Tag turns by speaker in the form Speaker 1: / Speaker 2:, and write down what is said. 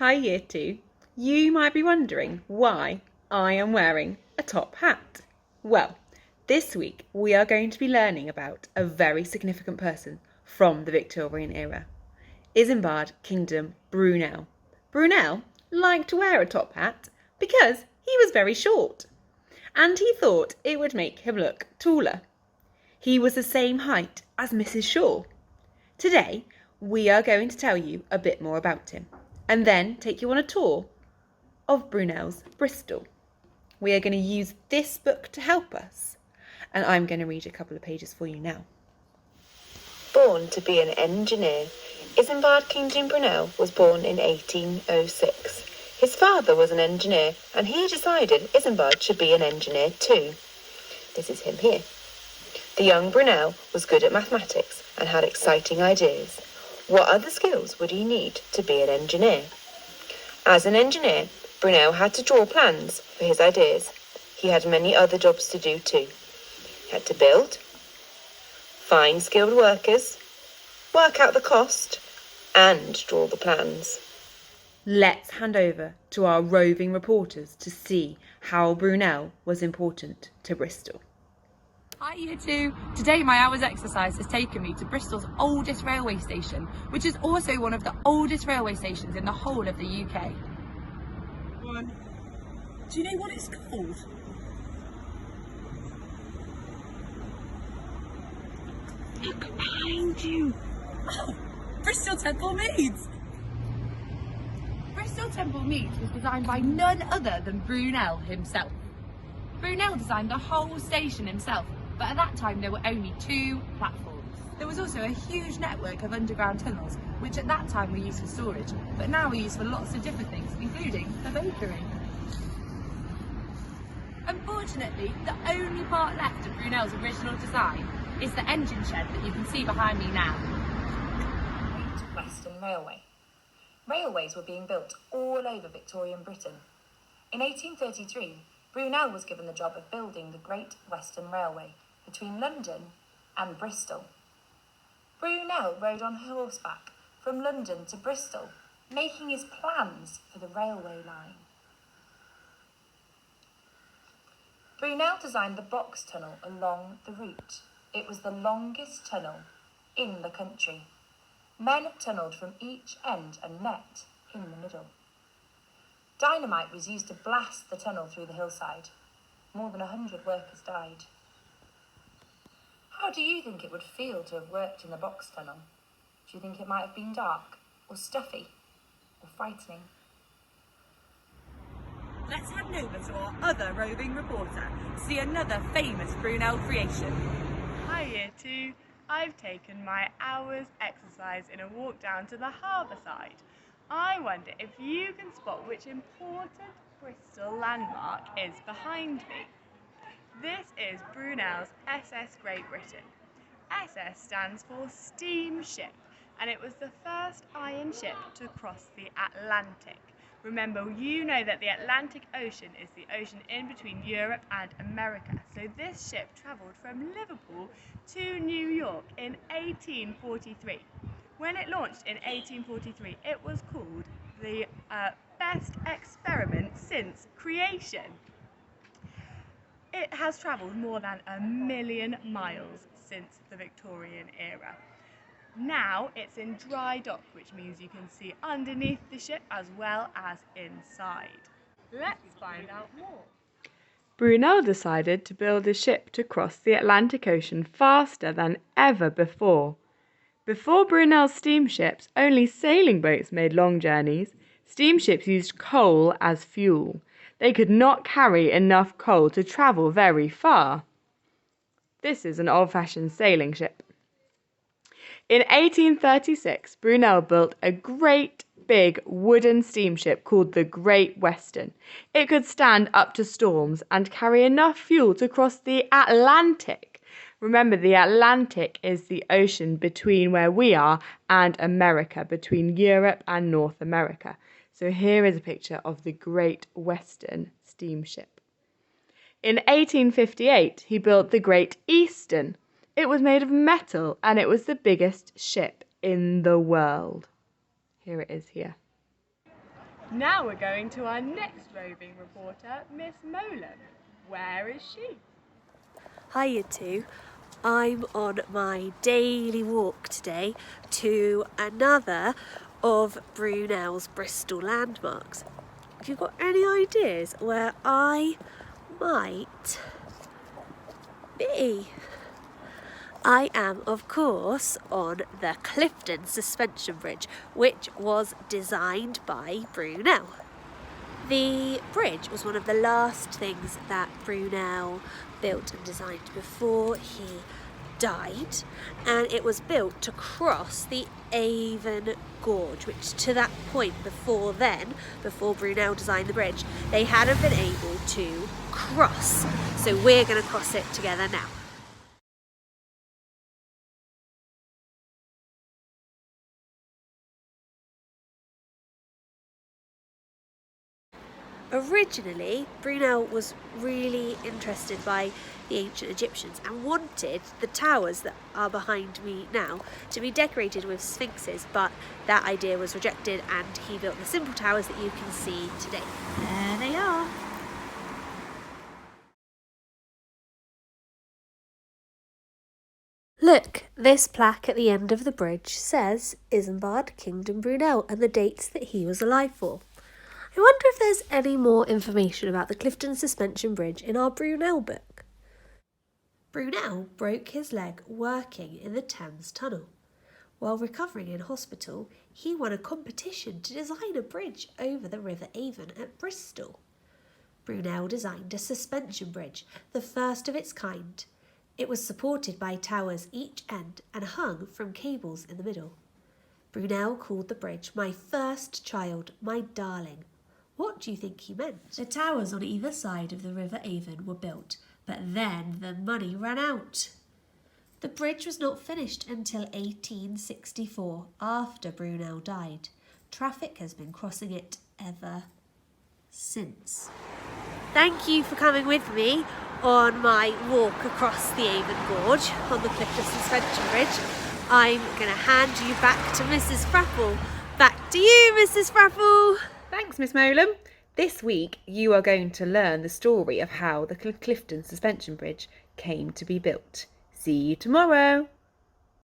Speaker 1: Hi Year 2. You might be wondering why I am wearing a top hat. Well, this week we are going to be learning about a very significant person from the Victorian era. Isambard Kingdom Brunel. Brunel liked to wear a top hat because he was very short and he thought it would make him look taller. He was the same height as Mrs. Shaw. Today we are going to tell you a bit more about him and then take you on a tour of Brunel's Bristol. We are going to use this book to help us, and I'm going to read a couple of pages for you now.
Speaker 2: Born to be an engineer, Isambard Kingdom Brunel was born in 1806. His father was an engineer, and he decided Isambard should be an engineer too. This is him here. The young Brunel was good at mathematics and had exciting ideas. What other skills would he need to be an engineer? As an engineer, Brunel had to draw plans for his ideas. He had many other jobs to do too. He had to build, find skilled workers, work out the cost, and draw the plans.
Speaker 1: Let's hand over to our roving reporters to see how Brunel was important to Bristol.
Speaker 3: Hi Year 2. Today my hour's exercise has taken me to Bristol's oldest railway station, which is also one of the oldest railway stations in the whole of the UK.
Speaker 4: Do you know what it's called? Look behind you! Oh, Bristol Temple Meads!
Speaker 3: Bristol Temple Meads was designed by none other than Brunel himself. Brunel designed the whole station himself, but at that time there were only 2 platforms. There was also a huge network of underground tunnels, which at that time were used for storage, but now are used for lots of different things, including a bakery. Unfortunately, the only part left of Brunel's original design is the engine shed that you can see behind me now.
Speaker 2: Great Western Railway. Railways were being built all over Victorian Britain. In 1833, Brunel was given the job of building the Great Western Railway between London and Bristol. Brunel rode on horseback from London to Bristol, making his plans for the railway line. Brunel designed the box tunnel along the route. It was the longest tunnel in the country. Men tunnelled from each end and met in the middle. Dynamite was used to blast the tunnel through the hillside. More than 100 workers died. How do you think it would feel to have worked in the box tunnel? Do you think it might have been dark, or stuffy, or frightening?
Speaker 3: Let's hand over to our other roving reporter to see another famous Brunel creation.
Speaker 5: Hi Year 2, I've taken my hour's exercise in a walk down to the harbour side. I wonder if you can spot which important Bristol landmark is behind me. This is Brunel's SS Great Britain. SS stands for steamship, and it was the first iron ship to cross the Atlantic. Remember, you know that the Atlantic Ocean is the ocean in between Europe and America. So this ship travelled from Liverpool to New York in 1843. When it launched in 1843, it was called the best experiment since creation. It has travelled more than 1 million miles since the Victorian era. Now it's in dry dock, which means you can see underneath the ship as well as inside. Let's find out more.
Speaker 6: Brunel decided to build a ship to cross the Atlantic Ocean faster than ever before. Before Brunel's steamships, only sailing boats made long journeys. Steamships used coal as fuel. They could not carry enough coal to travel very far. This is an old-fashioned sailing ship. In 1836, Brunel built a great big wooden steamship called the Great Western. It could stand up to storms and carry enough fuel to cross the Atlantic. Remember, the Atlantic is the ocean between where we are and America, between Europe and North America. So here is a picture of the Great Western steamship. In 1858, he built the Great Eastern. It was made of metal and it was the biggest ship in the world. Here it is here.
Speaker 5: Now we're going to our next roving reporter, Miss Molan. Where is she?
Speaker 7: Hi you two. I'm on my daily walk today to another of Brunel's Bristol landmarks. Have you got any ideas where I might be? I am, of course, on the Clifton suspension bridge, which was designed by Brunel. The bridge was one of the last things that Brunel built and designed before he died, and it was built to cross the Avon Gorge, which to that point before Brunel designed the bridge, they hadn't been able to cross. So we're going to cross it together now. Originally, Brunel was really interested by the ancient Egyptians and wanted the towers that are behind me now to be decorated with sphinxes, but that idea was rejected and he built the simple towers that you can see today. There they are. Look, this plaque at the end of the bridge says Isambard, Kingdom Brunel, and the dates that he was alive for. I wonder if there's any more information about the Clifton Suspension Bridge in our Brunel book. Brunel broke his leg working in the Thames Tunnel. While recovering in hospital, he won a competition to design a bridge over the River Avon at Bristol. Brunel designed a suspension bridge, the first of its kind. It was supported by towers each end and hung from cables in the middle. Brunel called the bridge "my first child, my darling." What do you think he meant? The towers on either side of the River Avon were built, but then the money ran out. The bridge was not finished until 1864, after Brunel died. Traffic has been crossing it ever since. Thank you for coming with me on my walk across the Avon Gorge on the Clifton Suspension Bridge. I'm going to hand you back to Mrs. Frappel. Back to you, Mrs. Frappel.
Speaker 1: Thanks, Miss Molan. This week you are going to learn the story of how the Clifton Suspension Bridge came to be built. See you tomorrow.